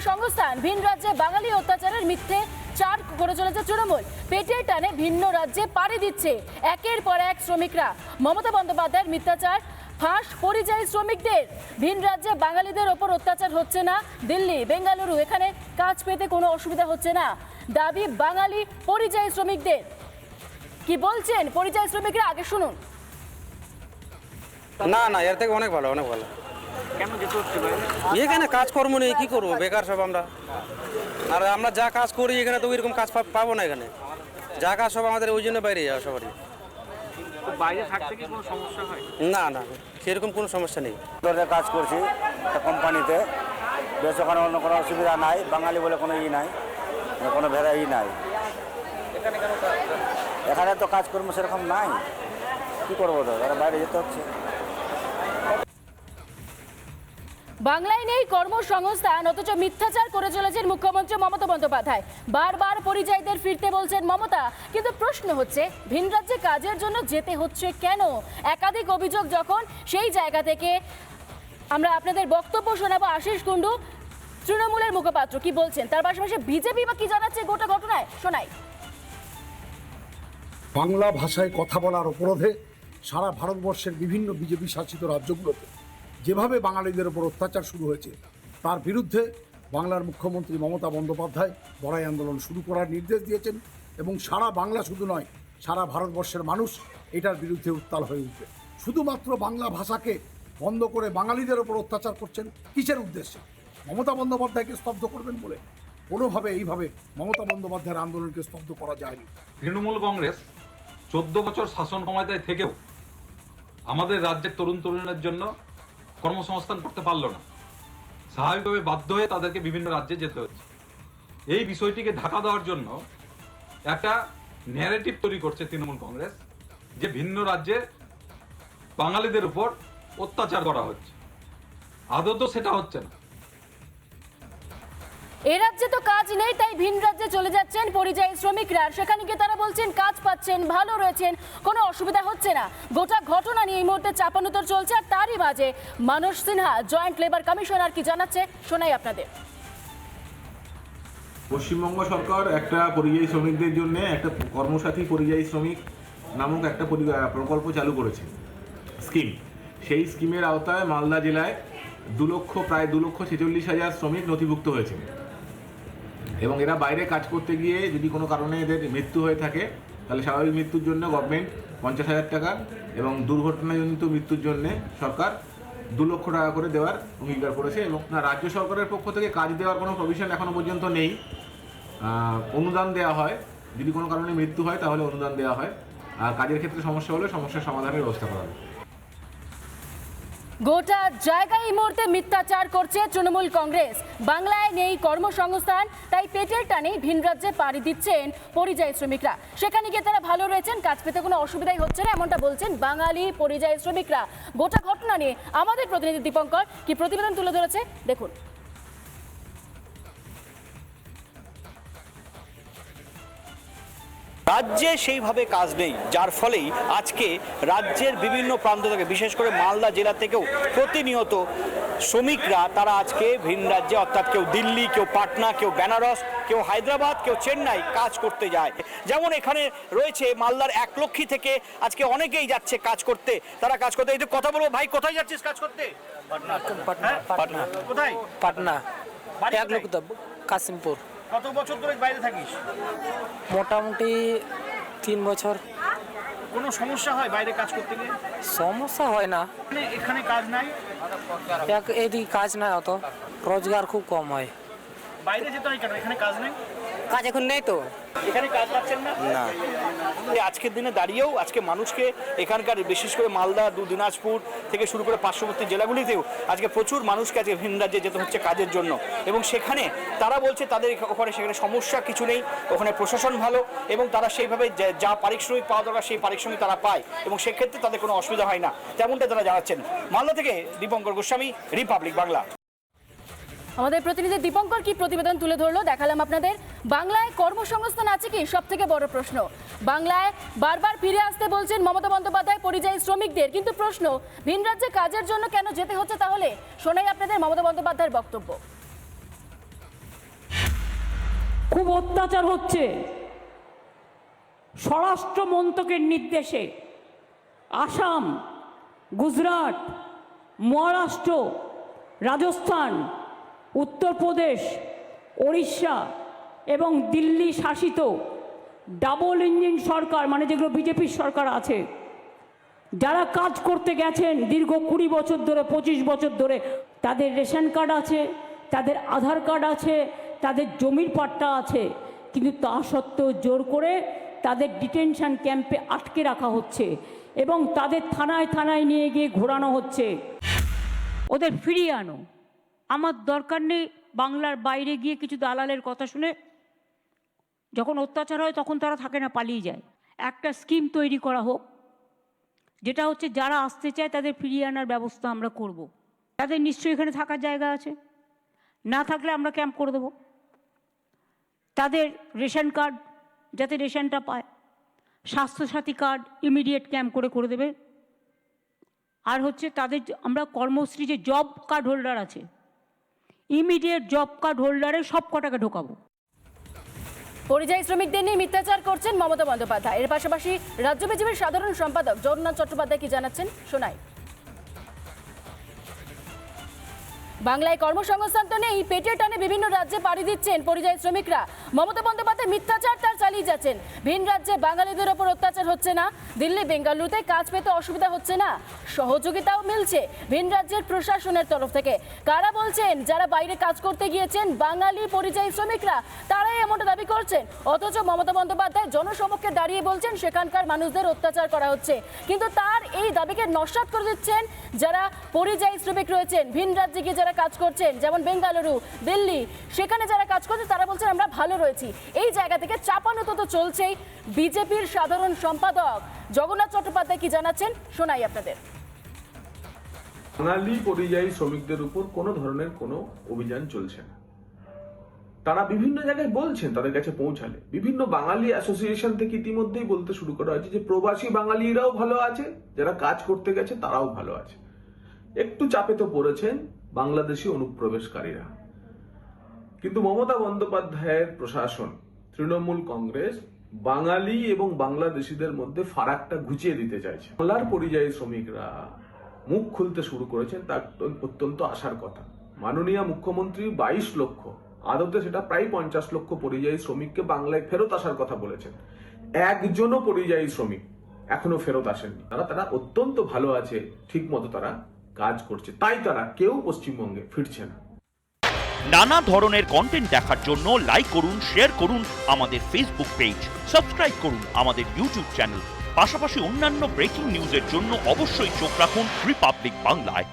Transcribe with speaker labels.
Speaker 1: কর্মসংস্থান ভিন রাজ্যে বাঙালি অত্যাচারের মিথ্যে চার করে চলেছে তৃণমূল। পেটের টানে ভিন্ন রাজ্যে পাড়ি দিচ্ছে একের পর এক শ্রমিকরা। মমতা বন্দ্যোপাধ্যায়ের মিথ্যাচার ফাঁস পরিযায়ী শ্রমিকদের। ভিন রাজ্যে বাঙালিদের ওপর অত্যাচার হচ্ছে না। দিল্লি, বেঙ্গালুরু এখানে কাজ পেতে কোনো অসুবিধা হচ্ছে না, দাবি বাঙালি পরিযায়ী শ্রমিকদের। কি বলছেন পরিযায়ী শ্রমিকরা, আগে শুনুন।
Speaker 2: না না, এর থেকে অনেক ভালো, অনেক ভালো।
Speaker 3: কেন যেতে হচ্ছে ভাই?
Speaker 2: এখানে কাজকর্ম নেই, কি করবো, বেকার সব আমরা। আর আমরা যা কাজ করি এখানে তো ওইরকম কাজ পাবো না। এখানে যা কাজ সব আমাদের ওই জন্য বাইরে যাওয়া সবারই।
Speaker 3: তো বাইরে থাকতে কি কোনো সমস্যা হয়?
Speaker 2: না না, সেরকম কোনো সমস্যা নেই।
Speaker 4: ধরে কাজ করছি একটা কোম্পানিতে, বেশ ওখানে অন্য কোনো অসুবিধা নাই। বাঙালি বলে কোনো নাই, কোনো ভেদাই নাই। এখানে তো কাজকর্ম সেরকম নাই, কি করবো তো, তারা বাইরে যেতে হচ্ছে।
Speaker 1: বাংলায় নেই কর্মসংস্থান, অথচ মিথ্যাচার করে চলেছেন মুখ্যমন্ত্রী মমতা বন্দ্যোপাধ্যায়। বারবার পরিযায়ীদের ফিরতে বলছেন মমতা, কিন্তু প্রশ্ন হচ্ছে ভিন রাজ্যে কাজের জন্য যেতে হচ্ছে কেন? একাধিক অভিযোগ যখন, সেই জায়গা থেকে আমরা আপনাদের বক্তব্য শোনাবো। আশিস কুণ্ডু তৃণমূলের মুখপাত্র কি বলছেন, তার পাশাপাশি বিজেপি বা কি জানাচ্ছে গোটা ঘটনায়, শোনাই।
Speaker 5: বাংলা ভাষায় কথা বলার অপরাধে সারা ভারতবর্ষের বিভিন্ন বিজেপি শাসিত রাজ্যগুলোতে যেভাবে বাঙালিদের ওপর অত্যাচার শুরু হয়েছে, তার বিরুদ্ধে বাংলার মুখ্যমন্ত্রী মমতা বন্দ্যোপাধ্যায় লড়াই আন্দোলন শুরু করার নির্দেশ দিয়েছেন। এবং সারা বাংলা শুধু নয়, সারা ভারতবর্ষের মানুষ এটার বিরুদ্ধে উত্তাল হয়ে উঠবে। শুধুমাত্র বাংলা ভাষাকে বন্ধ করে বাঙালিদের ওপর অত্যাচার করছেন কিসের উদ্দেশ্যে? মমতা বন্দ্যোপাধ্যায়কে স্তব্ধ করবেন বলে? কোনোভাবে এইভাবে মমতা বন্দ্যোপাধ্যায়ের আন্দোলনকে স্তব্ধ করা যায়নি।
Speaker 6: তৃণমূল কংগ্রেস 14 বছর শাসন ক্ষমতায় থেকেও আমাদের রাজ্যের তরুণ তরুণীদের জন্য কর্মসংস্থান করতে পারলো না। স্বাভাবিকভাবে বাধ্য হয়ে তাদেরকে বিভিন্ন রাজ্যে যেতে হচ্ছে। এই বিষয়টিকে ঢাকা দেওয়ার জন্য একটা ন্যারেটিভ তৈরি করছে তৃণমূল কংগ্রেস, যে ভিন্ন রাজ্যে বাঙালিদের উপর অত্যাচার করা হচ্ছে। আদৌ তো সেটা হচ্ছে না।
Speaker 1: এ রাজ্যে তো কাজ নেই, তাই ভিন রাজ্যে চলে যাচ্ছেন পরিযায়ী শ্রমিকরা। সেখানে গিয়ে তারা বলছেন কাজ পাচ্ছেন, ভালো রয়েছেন, কোনো অসুবিধা হচ্ছে না। গোটা ঘটনা নিয়ে এই মুহূর্তে চাপানোতর চলছে। আর তারই মাঝে মানস সিনহা, জয়েন্ট লেবার কমিশনার কি জানাচ্ছে, শোনাই আপনাদের।
Speaker 7: পশ্চিমবঙ্গ সরকার একটা পরিযায়ী শ্রমিকদের জন্য একটা কর্মসাথী পরিযায়ী শ্রমিক নামক একটা প্রকল্প চালু করেছে, স্কিম। সেই স্কিমের আওতায় মালদা জেলায় প্রায় 2,46,000 শ্রমিক নথিভুক্ত হয়েছে। এবং এরা বাইরে কাজ করতে গিয়ে যদি কোনো কারণে এদের মৃত্যু হয়ে থাকে, তাহলে স্বাভাবিক মৃত্যুর জন্য গভর্নমেন্ট 50,000 টাকা এবং দুর্ঘটনাজনিত মৃত্যুর জন্য সরকার 2 লক্ষ টাকা করে দেওয়ার অঙ্গীকার করেছে। এবং রাজ্য সরকারের পক্ষ থেকে কাজ দেওয়ার কোনো প্রভিশন এখনও পর্যন্ত নেই। অনুদান দেওয়া হয়, যদি কোনো কারণে মৃত্যু হয় তাহলে অনুদান দেওয়া হয়, আর কাজের ক্ষেত্রে সমস্যা হলে সমস্যার সমাধানের ব্যবস্থা করা হয়।
Speaker 1: গোটা জায়গায় এই মুহূর্তে মিথ্যাচার করছে তৃণমূল কংগ্রেস। বাংলায় নেই কর্মসংস্থান, তাই পেটের টানেই ভিন রাজ্যে পাড়ি দিচ্ছেন পরিযায়ী শ্রমিকরা। সেখানে গিয়ে তারা ভালো রয়েছেন, কাজ পেতে কোনো অসুবিধাই হচ্ছে না, এমনটা বলছেন বাঙালি পরিযায়ী শ্রমিকরা। গোটা ঘটনা নিয়ে আমাদের প্রতিনিধি দীপঙ্কর কি প্রতিবেদন তুলে ধরেছে, দেখুন।
Speaker 8: রাজ্যে সেইভাবে কাজ নেই, যার ফলেই আজকে রাজ্যের বিভিন্ন প্রান্ত থেকে, বিশেষ করে মালদা জেলা থেকেও প্রতিনিয়ত শ্রমিকরা তারা আজকে ভিন রাজ্যে, অর্থাৎ কেউ দিল্লি, কেউ পাটনা, কেউ বেনারস, কেউ হায়দ্রাবাদ, কেউ চেন্নাই কাজ করতে যায়। যেমন এখানে রয়েছে মালদার একলক্ষী থেকে আজকে অনেকেই যাচ্ছে কাজ করতে, তারা কাজ করতে। এই তো কথা বলবো, ভাই কোথায় যাচ্ছিস কাজ করতে?
Speaker 3: পাটনা। কোথায়?
Speaker 9: পাটনা, কাশিমপুর।
Speaker 3: কত বছর ধরে বাইরে থাকিস?
Speaker 9: মোটামুটি 3 বছর।
Speaker 3: কোনো সমস্যা হয় বাইরে কাজ করতে গিয়ে?
Speaker 9: সমস্যা হয় না,
Speaker 3: এখানে কাজ নাই,
Speaker 9: এদিকে কাজ নাই, অত রোজগার খুব কম হয়।
Speaker 3: বাইরে যেতে হয় কেন? এখানে কাজ নেই,
Speaker 9: কাজ এখন নেই তো,
Speaker 3: এখানে কাজ পাচ্ছেন না।
Speaker 8: না, আজকের দিনে দাঁড়িয়েও আজকে মানুষকে এখানকার, বিশেষ করে মালদা, দিনাজপুর থেকে শুরু করে পার্শ্ববর্তী জেলাগুলিতেও আজকে প্রচুর মানুষকে আজকে ভিন রাজ্যে যেতে হচ্ছে কাজের জন্য। এবং সেখানে তারা বলছে তাদের ওখানে সেখানে সমস্যা কিছু নেই, ওখানে প্রশাসন ভালো এবং তারা সেইভাবে যা পারিশ্রমিক পাওয়া দরকার সেই পারিশ্রমিক তারা পায় এবং সেক্ষেত্রে তাদের কোনো অসুবিধা হয় না, তেমনটা তারা জানাচ্ছেন। মালদা থেকে দীপঙ্কর গোস্বামী, রিপাবলিক বাংলা।
Speaker 1: আমাদের প্রতিনিধি দীপঙ্কর কি প্রতিবেদন তুলে ধরলো দেখালাম আপনাদের। বাংলায় কর্মসংস্থান আছে কি, সব থেকে বড় প্রশ্ন। বাংলায় বারবার ফিরে আসতে বলছেন মমতা বন্দ্যোপাধ্যায় পরিযায়ী শ্রমিকদের, কিন্তু প্রশ্ন ভিন রাজ্যে কাজের জন্য কেন যেতে হচ্ছে? তাহলে শোনাই আপনাদের মমতা বন্দ্যোপাধ্যায়ের বক্তব্য।
Speaker 10: খুব অত্যাচার হচ্ছে। স্বরাষ্ট্র মন্ত্রকের নির্দেশে আসাম, গুজরাট, মহারাষ্ট্র, রাজস্থান, উত্তরপ্রদেশ, ওড়িশা এবং দিল্লি শাসিত ডাবল ইঞ্জিন সরকার, মানে যেগুলো বিজেপির সরকার আছে, যারা কাজ করতে গেছেন দীর্ঘ 20 বছর ধরে, 25 বছর ধরে, তাদের রেশন কার্ড আছে, তাদের আধার কার্ড আছে, তাদের জমির পাট্টা আছে, কিন্তু তা সত্ত্বেও জোর করে তাদের ডিটেনশন ক্যাম্পে আটকে রাখা হচ্ছে এবং তাদের থানায় থানায় নিয়ে গিয়ে ঘোরানো হচ্ছে। ওদের ফিরিয়ে আনো। আমার দরকার নেই বাংলার বাইরে গিয়ে কিছু দালালের কথা শুনে যখন অত্যাচার হয় তখন তারা থাকে না, পালিয়ে যায়। একটা স্কিম তৈরি করা হোক, যেটা হচ্ছে যারা আসতে চায় তাদের ফিরিয়ে আনার ব্যবস্থা আমরা করব। তাদের নিশ্চয়ই এখানে থাকার জায়গা আছে, না থাকলে আমরা ক্যাম্প করে দেবো। তাদের রেশন কার্ড যাতে রেশনটা পায়, স্বাস্থ্যসাথী কার্ড ইমিডিয়েট ক্যাম্প করে দেবে। আর হচ্ছে তাদের আমরা কর্মশ্রী যে জব কার্ড হোল্ডার আছে, ইমিডিয়েট জব কার্ড হোল্ডারে সব কটাকে ঢোকাবো।
Speaker 1: পরিযায়ী শ্রমিকদের নিয়ে মিথ্যাচার করছেন মমতা বন্দ্যোপাধ্যায়। এর পাশাপাশি রাজ্য বিজেপির সাধারণ সম্পাদক জগন্নাথ চট্টোপাধ্যায় কি জানাচ্ছেন শোনাই। বাংলায় কর্মসংস্থান তো নেই, পেটের টানে বিভিন্ন রাজ্যে পাড়ি দিচ্ছেন পরিযায়ী শ্রমিকরা। মমতা বন্দ্যোপাধ্যায় মিথ্যাচার তার চালিয়ে যাচ্ছেন। ভিন রাজ্যে বাঙালিদের ওপর অত্যাচার হচ্ছে না, দিল্লি বেঙ্গালুরুতে কাজ পেতে অসুবিধা হচ্ছে না, সহযোগিতাও মিলছে ভিন রাজ্যের প্রশাসনের তরফ থেকে। কারা বলছেন? যারা বাইরে কাজ করতে গিয়েছেন বাঙালি পরিযায়ী শ্রমিকরা, তারাই এমনটা দাবি করছেন। অথচ মমতা বন্দ্যোপাধ্যায় জনসমক্ষে দাঁড়িয়ে বলছেন সেখানকার মানুষদের অত্যাচার করা হচ্ছে, কিন্তু তার এই দাবিকে নস্যাৎ করে দিচ্ছেন যারা পরিযায়ী শ্রমিক রয়েছেন ভিন রাজ্যে গিয়ে কাজ করছেন, যেমন বেঙ্গালুরু, দিল্লি, সেখানে যারা কাজ করছেন তারা বলছেন আমরা ভালো রয়েছি। এই জায়গা থেকে চাপানো তো চলছেই। বিজেপির সাধারণ সম্পাদক জগন্নাথ চট্টোপাধ্যায় কি জানাচ্ছেন শোনাই আপনাদের।
Speaker 7: বাঙালি পরিযায়ী শ্রমিকদের উপর কোনো ধরনের কোনো অভিযান চলছে না। তারা বিভিন্ন জায়গায় বলছেন, তাদের কাছে পৌঁছালে বিভিন্ন বাঙালি অ্যাসোসিয়েশন থেকে ইতিমধ্যেই বলতে শুরু করা হয়েছে যে প্রবাসী বাঙালিরাও ভালো আছে, যারা কাজ করতে গেছে তারাও ভালো আছে। একটু চাপে তো পড়েছেন বাংলাদেশি অনুপ্রবেশকারীরা। কিন্তু মমতা বন্দ্যোপাধ্যায়ের প্রশাসন, তৃণমূল কংগ্রেস বাঙালি এবং বাংলাদেশিদের মধ্যে ফারাকটা ঘুচিয়ে দিতে চাইছে। বাংলার পরিযায়ী শ্রমিকরা মুখ খুলতে শুরু করেছেন, তা অত্যন্ত আশার কথা। মাননীয় মুখ্যমন্ত্রী 22 লক্ষ, আদতে সেটা প্রায় 50 লক্ষ পরিযায়ী শ্রমিককে বাংলায় ফেরত আসার কথা বলেছেন। একজনও পরিযায়ী শ্রমিক এখনো ফেরত আসেননি। তারা অত্যন্ত ভালো আছে, ঠিক মতো তারা কাজ করছে, তাই তারা কেউ পশ্চিমবঙ্গে ফিরছে না।
Speaker 11: নানা ধরনের কন্টেন্ট দেখার জন্য লাইক করুন, শেয়ার করুন আমাদের ফেসবুক পেজ, সাবস্ক্রাইব করুন আমাদের ইউটিউব চ্যানেল। পাশাপাশি অন্যান্য ব্রেকিং নিউজের জন্য অবশ্যই চোখ রাখুন রিপাবলিক বাংলায়।